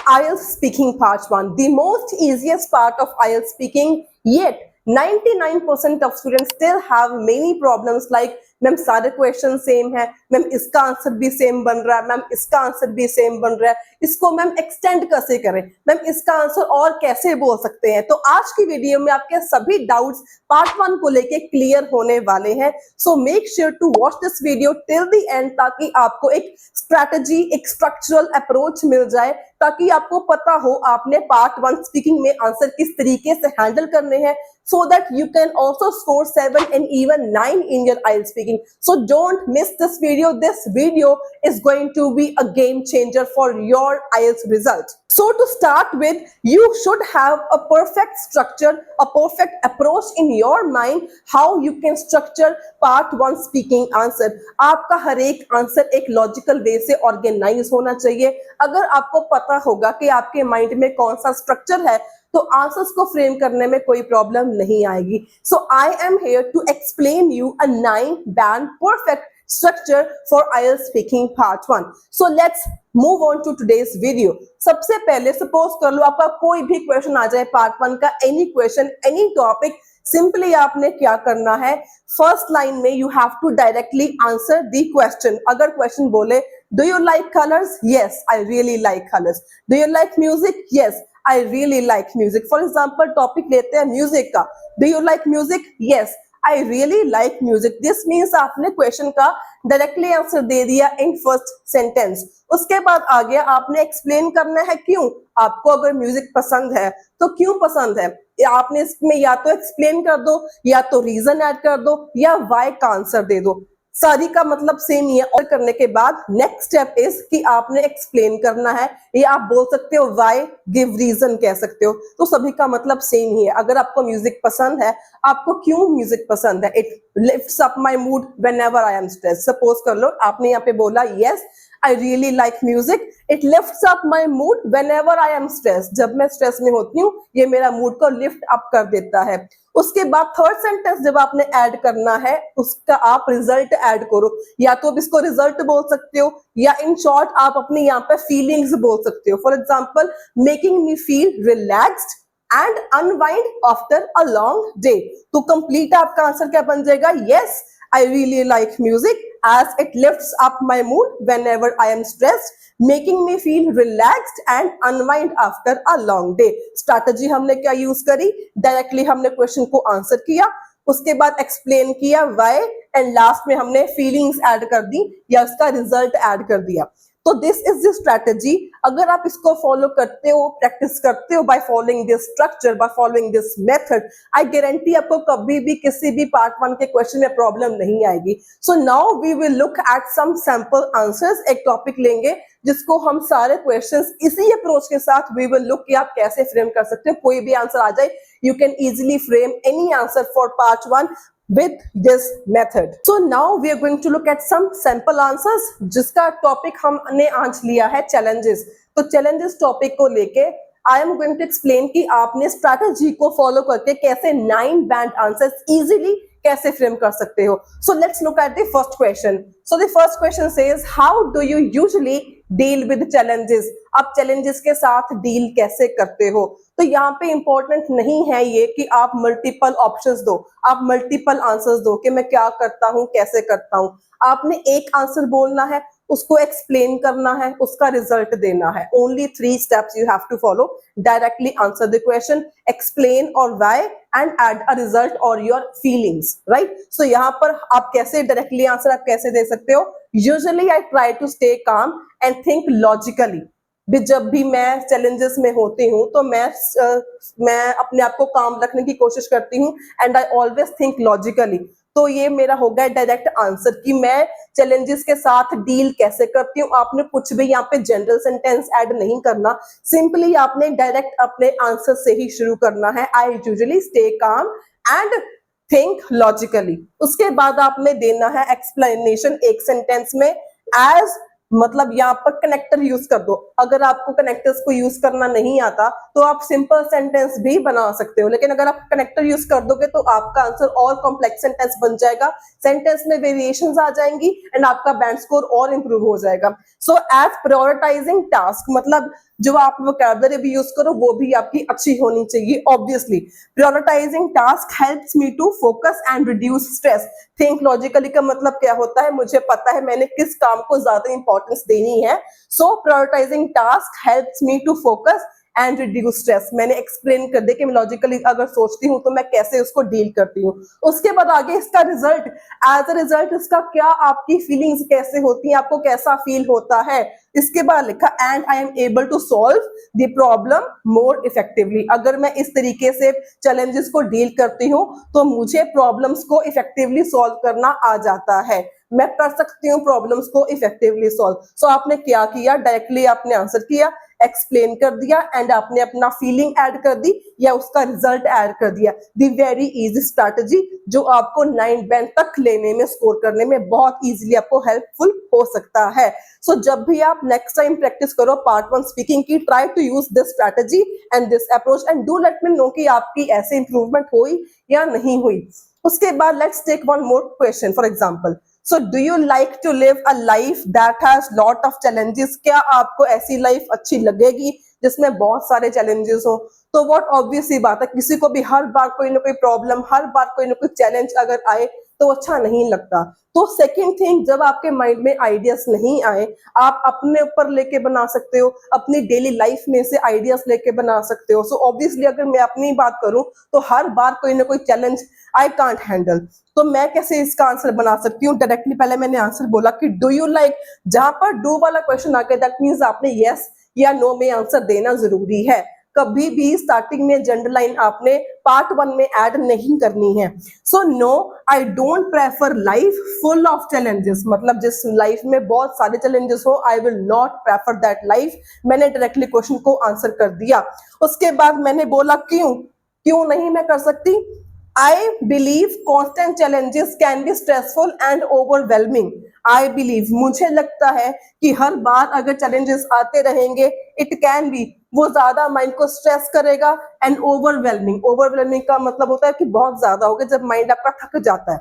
IELTS speaking part 1, the most easiest part of IELTS speaking, yet 99% of students still have many problems like ma'am सारे question same है, ma'am इसका answer भी same बन रहा है, ma'am इसका answer भी सेम बन रहा है, इसको मैम एक्सटेंड कैसे करें, मैम इसका आंसर और कैसे बोल सकते हैं। तो आज की वीडियो में आपके सभी डाउट्स पार्ट 1 को लेके क्लियर होने वाले हैं। So make sure to watch this video till the end ताकि आपको एक स्ट्रैटेजी, एक स्ट्रक्चरल अप्रोच मिल जाए, ताकि आपको पता हो आपने पार्ट 1 स्पीकिंग में आंसर किस तरीके से हैंडल करने हैं, so that you can also score 7 and even 9 in your IELTS speaking. So don't miss this video. This video is going to be a game changer for your IELTS result. So to start with, you should have a perfect structure, a perfect approach in your mind how you can structure part 1 speaking answer. आपका हर एक answer एक logical वे से organise होना चाहिए। अगर आपको पता होगा कि आपके माइंड में कौन सा स्ट्रक्चर है तो आंसर्स को फ्रेम करने में कोई प्रॉब्लम नहीं आएगी। So I am here to explain you a 9 band perfect structure for IELTS speaking part 1. So let's move on to today's video. सबसे पहले सपोज कर लो आपका कोई भी क्वेश्चन आ जाए पार्ट 1 का, any question, any topic, simply आपने क्या करना है, फर्स्ट लाइन में you have to directly answer the question. अगर क्वेश्चन बोले do you like colours, yes I really like colours. Do you like music, yes I really like music. For example, topic लेते हैं music का। Do you like music? Yes, I really like music. This means आपने question का directly answer दे दिया in first sentence. उसके बाद आगे आपने एक्सप्लेन करना है क्यों। आपको अगर म्यूजिक पसंद है तो क्यों पसंद है, आपने इसमें या तो एक्सप्लेन कर दो, या तो रीजन ऐड कर दो, या वाई का आंसर दे दो। सारी का मतलब सेम ही है। और करने के बाद नेक्स्ट स्टेप इज कि आपने एक्सप्लेन करना है, या आप बोल सकते हो व्हाई, गिव रीजन कह सकते हो। तो सभी का मतलब सेम ही है। अगर आपको म्यूजिक पसंद है, आपको क्यों म्यूजिक पसंद है, it lifts up my mood whenever I am stressed. Suppose कर लो आपने यहाँ पे बोला yes I really like music, it lifts up my mood whenever I am stressed. जब मैं स्ट्रेस में होती हूँ ये मेरा मूड को लिफ्ट अप कर देता है। उसके बाद थर्ड सेंटेंस जब आपने ऐड करना है उसका आप रिजल्ट ऐड करो, या तो आप इसको रिजल्ट बोल सकते हो, या इन शॉर्ट आप अपने यहाँ पे फीलिंग्स बोल सकते हो। For example, making me feel relaxed and unwind after a long day. तो कंप्लीट आपका आंसर क्या बन जाएगा, yes I really like music as it lifts up my mood whenever I am stressed, making me feel relaxed and unwind after a long day. Strategy हमने क्या use करी, directly हमने question को answer किया, उसके बाद एक्सप्लेन किया why, and last में हमने फीलिंग्स ऐड कर दी या उसका रिजल्ट ऐड कर दिया। तो दिस इज द स्ट्रैटेजी। अगर आप इसको फॉलो करते हो, प्रैक्टिस करते हो by following this structure, by following this method, I guarantee आपको कभी भी किसी भी पार्ट 1 के क्वेश्चन में प्रॉब्लम नहीं आएगी। So now we will look at some sample answers. एक टॉपिक लेंगे जिसको हम सारे क्वेश्चंस इसी अप्रोच के साथ वी विल लुक कि आप कैसे फ्रेम कर सकते हो। कोई भी आंसर आ जाए, you can easily frame any answer for part 1 with this method. So now we are going to look at some sample answers, जिसका टॉपिक हमने आज लिया है चैलेंजेस। तो चैलेंजेस टॉपिक को लेके I am going to explain कि आपने स्ट्रैटेजी को फॉलो करके कैसे 9 बैंड आंसर्स इजीली कैसे फ्रेम कर सकते हो। So let's look at the first question. So the first question says, how do you usually deal with challenges? आप challenges के साथ डील कैसे करते हो? तो यहाँ पे इंपॉर्टेंट नहीं है ये कि आप मल्टीपल ऑप्शंस दो, आप मल्टीपल आंसर्स दो कि मैं क्या करता हूँ, कैसे करता हूँ। आपने एक आंसर बोलना है, उसको एक्सप्लेन करना है, उसका रिजल्ट देना है। Only 3 steps you have to follow. Directly answer the question, explain और why, and add a result और योर फीलिंग्स, राइट। सो यहाँ पर आप कैसे डायरेक्टली आंसर आप कैसे दे सकते हो, usually I try to stay calm and think logically. जब भी मैं चैलेंजेस में होती हूँ तो मैं अपने आप को काम रखने की कोशिश करती हूँ, and I always think logically. तो ये मेरा हो गया डायरेक्ट आंसर कि मैं चैलेंजेस के साथ डील कैसे करती हूँ। आपने कुछ भी यहाँ पे जनरल सेंटेंस ऐड नहीं करना, सिंपली आपने डायरेक्ट अपने आंसर से ही शुरू करना है। I usually stay calm and think logically. उसके बाद आपने देना है एक्सप्लेनेशन एक सेंटेंस में। एज मतलब यहाँ पर कनेक्टर यूज कर दो। अगर आपको कनेक्टर्स को यूज करना नहीं आता तो आप सिंपल सेंटेंस भी बना सकते हो, लेकिन अगर आप कनेक्टर यूज कर दोगे तो आपका आंसर और कॉम्प्लेक्स सेंटेंस बन जाएगा, सेंटेंस में वेरिएशंस आ जाएंगी एंड आपका बैंड स्कोर और इंप्रूव हो जाएगा। सो एज प्रायोरिटाइजिंग टास्क मतलब जो आप वोकैबुलरी भी यूज करो वो भी आपकी अच्छी होनी चाहिए obviously. Prioritizing task helps me to focus and reduce stress. Think logically का मतलब क्या होता है, मुझे पता है मैंने किस काम को ज्यादा इंपॉर्टेंस देनी है। So prioritising task helps me to focus and reduce stress. मैंने एक्सप्लेन कर दिया कि मैं लॉजिकली अगर सोचती हूँ तो मैं कैसे उसको डील करती हूँ। उसके बाद आगे इसका रिजल्ट, एज अ रिजल्ट इसका क्या आपकी फीलिंग्स कैसे होती हैं, आपको कैसा फील होता है। इसके बाद लिखा and I am able to solve the problem more effectively. अगर मैं इस तरीके से चैलेंजेस को डील करती हूँ तो मुझे प्रॉब्लम्स को इफेक्टिवली सॉल्व करना आ जाता है, मैं कर सकती हूँ प्रॉब्लम्स को इफेक्टिवली सॉल्व। सो आपने क्या किया, डायरेक्टली आपने आंसर किया, एक्सप्लेन कर दिया एंड आपने अपना फीलिंग ऐड कर दी या उसका रिजल्ट ऐड कर दिया। दी वेरी इजी स्ट्रैटेजी जो आपको 9 बैंड तक लेने में, स्कोर करने में बहुत इजीली आपको हेल्पफुल हो सकता है। सो जब भी आप नेक्स्ट टाइम प्रैक्टिस करो पार्ट 1 स्पीकिंग की, try to use this strategy and this approach and do let me know कि आपकी ऐसे इंप्रूवमेंट हुई या नहीं हुई। उसके बाद let's take one more question. For example, so do you like to live a life that has lot of challenges? क्या आपको ऐसी लाइफ अच्छी लगेगी जिसमें बहुत सारे चैलेंजेस हो? तो व्हाट ऑब्वियस सी बात है, किसी को भी हर बार कोई ना कोई प्रॉब्लम, हर बार कोई ना कोई चैलेंज अगर आए तो अच्छा नहीं लगता। तो सेकंड थिंग, जब आपके माइंड में आइडियाज नहीं आए, आप अपने ऊपर लेके बना सकते हो, अपनी डेली लाइफ में से आइडियाज लेके बना सकते हो। सो ऑब्वियसली अगर मैं अपनी बात करूं तो हर बार कोई ना कोई चैलेंज आई कांट हैंडल, तो मैं कैसे इसका आंसर बना सकती हूँ? डायरेक्टली पहले मैंने आंसर बोला कि डू यू लाइक, जहां पर डू वाला क्वेश्चन आके दैट मींस आपने यस या नो में आंसर देना जरूरी है। कभी भी स्टार्टिंग में जेंडर लाइन आपने पार्ट 1 में ऐड नहीं करनी है। So no, I don't prefer life full of challenges, मतलब जिस लाइफ में बहुत सारे चैलेंजेस हो, I will not prefer that life. मैंने डायरेक्टली क्वेश्चन को आंसर कर दिया। उसके बाद मैंने बोला क्यों, क्यों नहीं मैं कर सकती? I believe constant challenges can be stressful and overwhelming. I believe, मुझे लगता है कि हर बार अगर challenges आते रहेंगे, it can be, वो ज्यादा माइंड को स्ट्रेस करेगा एंड ओवरवेलमिंग। ओवरवेलमिंग का मतलब होता है कि बहुत ज्यादा हो गया, जब माइंड आपका थक जाता है।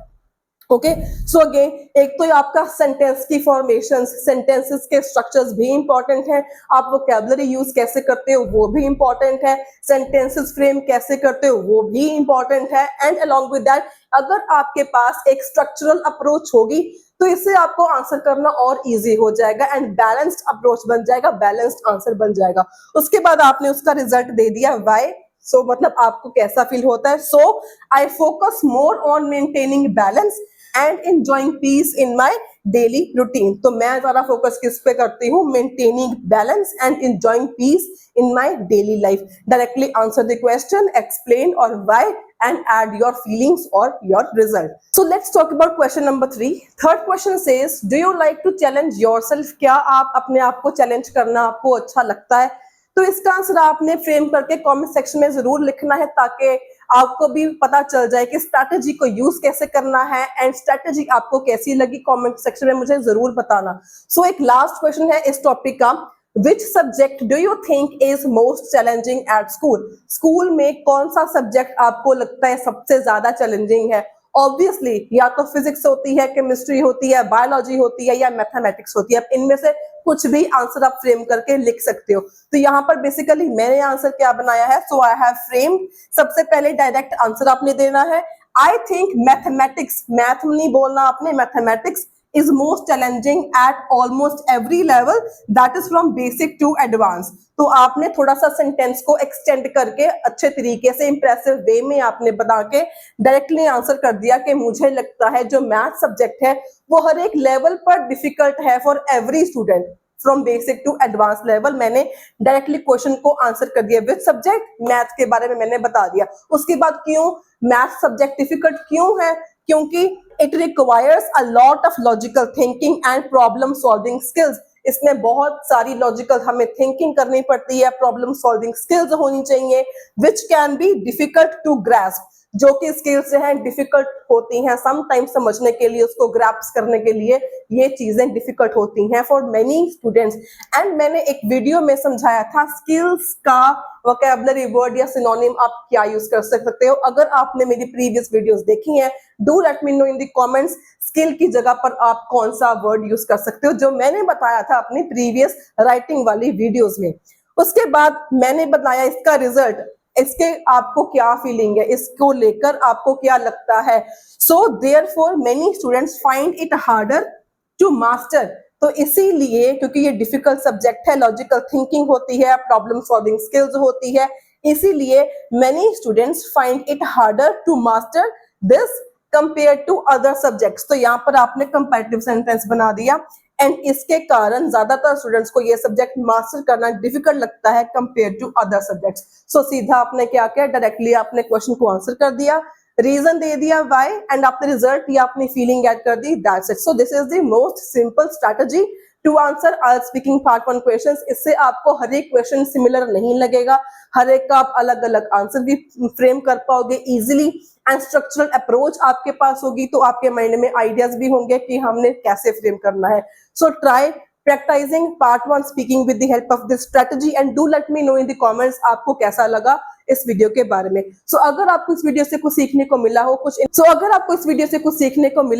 ओके, सो अगेन एक तो आपका सेंटेंस की फॉर्मेशन, सेंटेंसेस के स्ट्रक्चर्स भी इंपॉर्टेंट है, आप वोकैबुलरी यूज कैसे करते हो वो भी इंपॉर्टेंट है, सेंटेंसेस फ्रेम कैसे करते हो वो भी इंपॉर्टेंट है। एंड अलोंग विद दैट, अगर आपके पास एक स्ट्रक्चरल अप्रोच होगी तो इससे आपको आंसर करना और इजी हो जाएगा एंड बैलेंस्ड अप्रोच बन जाएगा, बैलेंस्ड आंसर बन जाएगा। उसके बाद आपने उसका रिजल्ट दे दिया वाई, सो मतलब आपको कैसा फील होता है। So I focus more on maintaining balance and enjoying peace in my daily routine. तो मैं ज्यादा फोकस किस पे करती हूँ? Maintaining balance and enjoying peace in my daily life. Directly answer the question, explain और why and add your feelings or your result. So let's talk about question number 3. Third question says, do you like to challenge yourself? क्या आप अपने आप को challenge करना आपको अच्छा लगता है? तो इसका आंसर आपने फ्रेम करके कमेंट सेक्शन में जरूर लिखना है ताकि आपको भी पता चल जाए कि स्ट्रैटेजी को यूज कैसे करना है एंड स्ट्रैटेजी आपको कैसी लगी। कमेंट सेक्शन में मुझे जरूर बताना। सो एक लास्ट क्वेश्चन है इस टॉपिक का, which subject do you think is most challenging at school? School में कौन सा सब्जेक्ट आपको लगता है सबसे ज्यादा चैलेंजिंग है? ऑब्वियसली या तो फिजिक्स होती है, केमिस्ट्री होती है, बायोलॉजी होती है या मैथमेटिक्स होती है। इनमें से कुछ भी आंसर आप फ्रेम करके लिख सकते हो। तो यहाँ पर बेसिकली मैंने आंसर क्या बनाया है, सो आई हैव फ्रेम्ड। सबसे पहले डायरेक्ट आंसर आपने देना है। आई थिंक मैथमेटिक्स, मैथ नहीं बोलना आपने, mathematics is most challenging at almost every level, that is from basic to advanced। तो आपने थोड़ा सा सेंटेंस को एक्सटेंड करके अच्छे तरीके से इंप्रेसिव वे में आपने बता के डायरेक्टली आंसर कर दिया कि मुझे लगता है जो मैथ सब्जेक्ट है वो हर एक लेवल पर डिफिकल्ट है for every student, from basic to advance level. मैंने डायरेक्टली क्वेश्चन को आंसर कर दिया विद सब्जेक्ट, मैथ के बारे में मैंने बता दिया। उसके बाद क्यों मैथ सब्जेक्ट डिफिकल्ट क्यों है? क्योंकि it requires a lot of logical thinking and problem solving skills. इसमें बहुत सारी लॉजिकल हमें थिंकिंग करनी पड़ती है, प्रॉब्लम सॉल्विंग स्किल्स होनी चाहिए, which can be difficult to grasp, जो कि स्किल्स जो हैं डिफिकल्ट होती हैं समटाइम्स समझने के लिए, उसको ग्रैप्स करने के लिए ये चीजें डिफिकल्ट होती हैं फॉर मेनी स्टूडेंट्स। एंड मैंने एक वीडियो में समझाया था स्किल्स का वोकैबुलरी वर्ड या सिनोनिम आप क्या यूज कर सकते हो। अगर आपने मेरी प्रीवियस वीडियोस देखी हैं, do let me no in the comments skill की जगह पर आप कौन सा वर्ड यूज कर सकते हो, जो मैंने बताया था अपनी प्रीवियस राइटिंग वाली वीडियोस में। उसके बाद मैंने बताया इसका रिजल्ट, इसके आपको क्या फीलिंग है, इसको लेकर आपको क्या लगता है। So therefore many students find it harder to master. तो इसीलिए क्योंकि ये डिफिकल्ट सब्जेक्ट है, लॉजिकल थिंकिंग होती है, प्रॉब्लम सॉल्विंग स्किल्स होती है, इसीलिए many students find it harder to master this compare to other subjects. तो यहाँ पर आपने कंपैरेटिव सेंटेंस बना दिया एंड इसके कारण ज्यादातर स्टूडेंट्स को ये सब्जेक्ट मास्टर करना डिफिकल्ट लगता है कंपेयर टू अदर सब्जेक्ट्स। सो सीधा आपने क्या किया, डायरेक्टली आपने क्वेश्चन को आंसर कर दिया, रीजन दे दिया व्हाई एंड आपने रिजल्ट या अपनी फीलिंग ऐड कर दी, that's it. So this is the most simple strategy to answer IELTS speaking part 1 questions. इससे आपको हर एक क्वेश्चन सिमिलर नहीं लगेगा, हर एक का आप अलग अलग आंसर भी फ्रेम कर पाओगे इजीली एंड स्ट्रक्चरल अप्रोच आपके पास होगी, तो आपके माइंड में आइडियाज भी होंगे कि हमने कैसे फ्रेम करना है। So try practicing part 1 speaking with the help of this strategy and do let me know in the comments आपको कैसा लगा इस वीडियो के बारे में। अगर आपको इस वीडियो से कुछ सीखने को मिला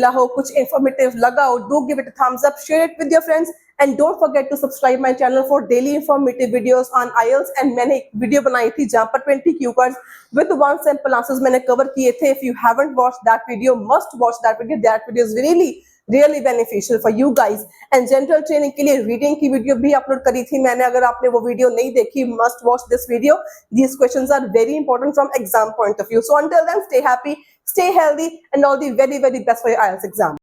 हो, कुछ इन्फॉर्मेटिव लगा हो, do give it a thumbs up, share it with your friends and don't forget to subscribe my channel for daily informative videos on IELTS। and मैंने एक वीडियो बनाई थी जहां पर 20 keywords with 1 sample answers मैंने cover किए थे। If you haven't watched that video, must watch that video। That video is really beneficial for you guys। and general training के लिए रीडिंग की वीडियो भी अपलोड करी थी मैंने, अगर आपने वो वीडियो नहीं देखी, must watch this video. these questions are very important from exam point of view। so until then, stay happy, stay healthy and all the very best for your IELTS exam।